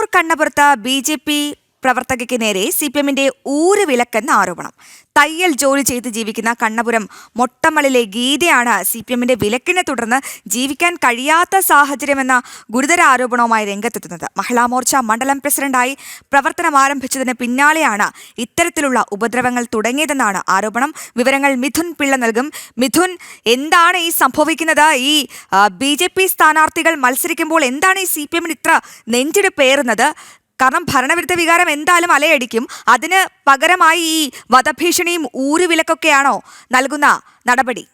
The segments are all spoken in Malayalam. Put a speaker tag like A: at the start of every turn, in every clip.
A: കണ്ണൂർ കണ്ണപുരത്ത് ബി.ജെ.പി. പ്രവർത്തകയ്ക്ക് നേരെ CPM-ന്റെ ഊരുവിലക്കെന്ന ആരോപണം. തയ്യൽ ജോലി ചെയ്ത് ജീവിക്കുന്ന കണ്ണപുരം മൊട്ടമളിലെ ഗീതയാണ് CPM-ന്റെ വിലക്കിനെ തുടർന്ന് ജീവിക്കാൻ കഴിയാത്ത സാഹചര്യമെന്ന ഗുരുതര ആരോപണവുമായി രംഗത്തെത്തുന്നത്. മഹിളാ മോർച്ച മണ്ഡലം പ്രസിഡന്റായി പ്രവർത്തനം ആരംഭിച്ചതിന് പിന്നാലെയാണ് ഇത്തരത്തിലുള്ള ഉപദ്രവങ്ങൾ തുടങ്ങിയതെന്നാണ് ആരോപണം. വിവരങ്ങൾ മിഥുൻ പിള്ള നൽകും. മിഥുൻ, എന്താണ് ഈ സംഭവിക്കുന്നത്? ഈ ബി.ജെ.പി. സ്ഥാനാർത്ഥികൾ മത്സരിക്കുമ്പോൾ എന്താണ് ഈ CPM-ന് ഇത്ര നെഞ്ചിടിപ്പേറുന്നത്? കാരണം ഭരണവിരുദ്ധ വികാരം എന്തായാലും അലയടിക്കും. അതിന് പകരമായി ഈ വധഭീഷണിയും ഊരുവിലക്കൊക്കെയാണോ നൽകുന്ന നടപടി?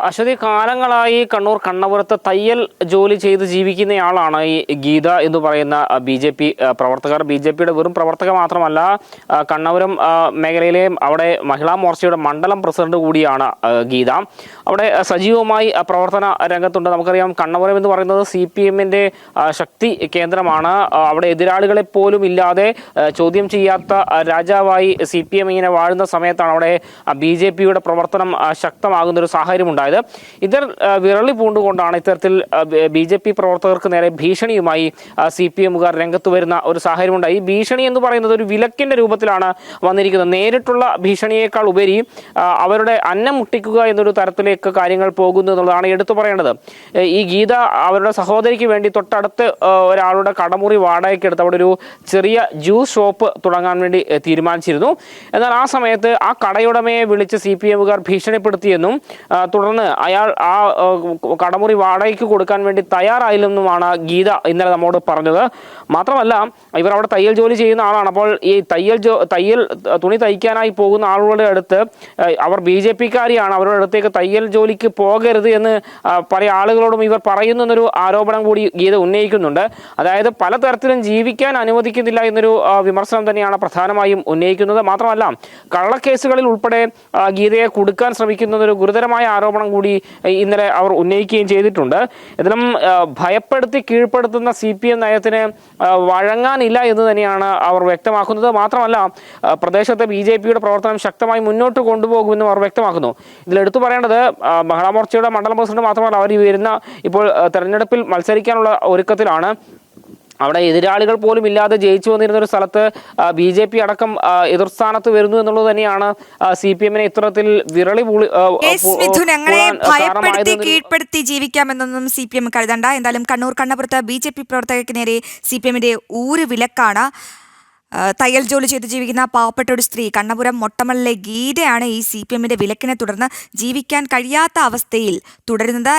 B: അശ്വതി, കാലങ്ങളായി കണ്ണൂർ കണ്ണപുരത്ത് തയ്യൽ ജോലി ചെയ്ത് ജീവിക്കുന്നയാളാണ് ഈ ഗീത എന്ന് പറയുന്ന ബി.ജെ.പി. പ്രവർത്തകർ. ബി.ജെ.പിയുടെ വെറും പ്രവർത്തക മാത്രമല്ല, കണ്ണപുരം മേഖലയിലെ അവിടെ മഹിളാ മോർച്ചയുടെ മണ്ഡലം പ്രസിഡന്റ് കൂടിയാണ് ഗീത. അവിടെ സജീവമായി പ്രവർത്തന രംഗത്തുണ്ട്. നമുക്കറിയാം, കണ്ണപുരം എന്ന് പറയുന്നത് CPM-ന്റെ ശക്തി കേന്ദ്രമാണ്. അവിടെ എതിരാളികളെ പോലും ഇല്ലാതെ ചോദ്യം ചെയ്യാത്ത രാജാവായി CPM ഇങ്ങനെ വാഴുന്ന സമയത്താണ് അവിടെ ബി.ജെ.പിയുടെ പ്രവർത്തനം ശക്തമാകുന്നൊരു സാഹചര്യം ഉണ്ടായത്. ഇതിൽ വിരളി പൂണ്ടുകൊണ്ടാണ് ഇത്തരത്തിൽ ബി.ജെ.പി. പ്രവർത്തകർക്ക് നേരെ ഭീഷണിയുമായി CPM-കാർ രംഗത്ത് വരുന്ന ഒരു സാഹചര്യമുണ്ടായി. ഈ ഭീഷണി എന്ന് പറയുന്നത് ഒരു വിലക്കിന്റെ രൂപത്തിലാണ് വന്നിരിക്കുന്നത്. നേരിട്ടുള്ള ഭീഷണിയേക്കാൾ ഉപരി അവരുടെ അന്നം മുട്ടിക്കുക എന്നൊരു തരത്തിലേക്ക് കാര്യങ്ങൾ പോകുന്നു എന്നുള്ളതാണ് എടുത്തു പറയേണ്ടത്. ഈ ഗീത അവരുടെ സഹോദരിക്ക് വേണ്ടി തൊട്ടടുത്ത് ഒരാളുടെ കടമുറി വാടകയ്ക്കെടുത്ത് അവിടെ ഒരു ചെറിയ ജ്യൂസ് ഷോപ്പ് തുടങ്ങാൻ വേണ്ടി തീരുമാനിച്ചിരുന്നു. എന്നാൽ ആ സമയത്ത് ആ കടയുടമയെ വിളിച്ച് CPM-കാർ ഭീഷണിപ്പെടുത്തിയെന്നും തുടർന്ന് അയാൾ ആ കടമുറി വാടകയ്ക്ക് കൊടുക്കാൻ വേണ്ടി തയ്യാറായില്ലെന്നുമാണ് ഗീത ഇന്നലെ നമ്മോട് പറഞ്ഞത്. മാത്രമല്ല, ഇവർ അവിടെ തയ്യൽ ജോലി ചെയ്യുന്ന ആളാണ്. അപ്പോൾ ഈ തയ്യൽ തുണി തയ്ക്കാനായി പോകുന്ന ആളുകളുടെ അടുത്ത് അവർ ബി.ജെ.പിക്കാരിയാണ്, അവരുടെ അടുത്തേക്ക് തയ്യൽ ജോലിക്ക് പോകരുത് എന്ന് പല ആളുകളോടും ഇവർ പറയുന്നു എന്നൊരു ആരോപണം കൂടി ഗീത ഉന്നയിക്കുന്നുണ്ട്. അതായത് പലതരത്തിലും ജീവിക്കാൻ അനുവദിക്കുന്നില്ല എന്നൊരു വിമർശനം തന്നെയാണ് പ്രധാനമായും ഉന്നയിക്കുന്നത്. മാത്രമല്ല, കള്ളക്കേസുകളിൽ ഉൾപ്പെടെ ഗീതയെ കുടുക്കാൻ ശ്രമിക്കുന്നതൊരു ഗുരുതരമായ ആരോപണം കൂടി ഇന്നലെ അവർ ഉന്നയിക്കുകയും ചെയ്തിട്ടുണ്ട്. ഇതിലും ഭയപ്പെടുത്തി കീഴ്പ്പെടുത്തുന്ന CPM നയത്തിന് വഴങ്ങാനില്ല എന്ന് തന്നെയാണ് അവർ വ്യക്തമാക്കുന്നത്. മാത്രമല്ല, പ്രദേശത്തെ ബി.ജെ.പിയുടെ പ്രവർത്തനം ശക്തമായി മുന്നോട്ട് കൊണ്ടുപോകുമെന്നും അവർ വ്യക്തമാക്കുന്നു. ഇതിലെടുത്തു പറയേണ്ടത്, മഹിളാ മോർച്ചയുടെ മണ്ഡലം പ്രസിഡന്റ് മാത്രമല്ല, അവർ ഇപ്പോൾ തെരഞ്ഞെടുപ്പിൽ മത്സരിക്കാനുള്ള ഒരുക്കത്തിലാണ്. അവിടെ എതിരാളികൾ പോലും ഇല്ലാതെ ജയിച്ചു വന്നിരുന്ന ഒരു സ്ഥലത്ത് ബി.ജെ.പി. അടക്കം എതിർസ്ഥാനത്ത് വരുന്നു എന്നുള്ളത് തന്നെയാണ് CPM-നെ ഇത്തരത്തിൽ വിരളി
A: കീഴ്പ്പെടുത്തി ജീവിക്കാമെന്നൊന്നും CPM കരുതണ്ട. എന്തായാലും കണ്ണൂർ കണ്ണപുരത്ത് ബി.ജെ.പി. പ്രവർത്തകർക്ക് നേരെ CPM-ന്റെ ഊരുവിലക്കാണ്. തയ്യൽ ജോലി ചെയ്ത് ജീവിക്കുന്ന പാവപ്പെട്ട ഒരു സ്ത്രീ കണ്ണപുരം മൊട്ടമളിലെ ഗീതയാണ് ഈ CPM-ന്റെ വിലക്കിനെ തുടർന്ന് ജീവിക്കാൻ കഴിയാത്ത അവസ്ഥയിൽ തുടരുന്നത്.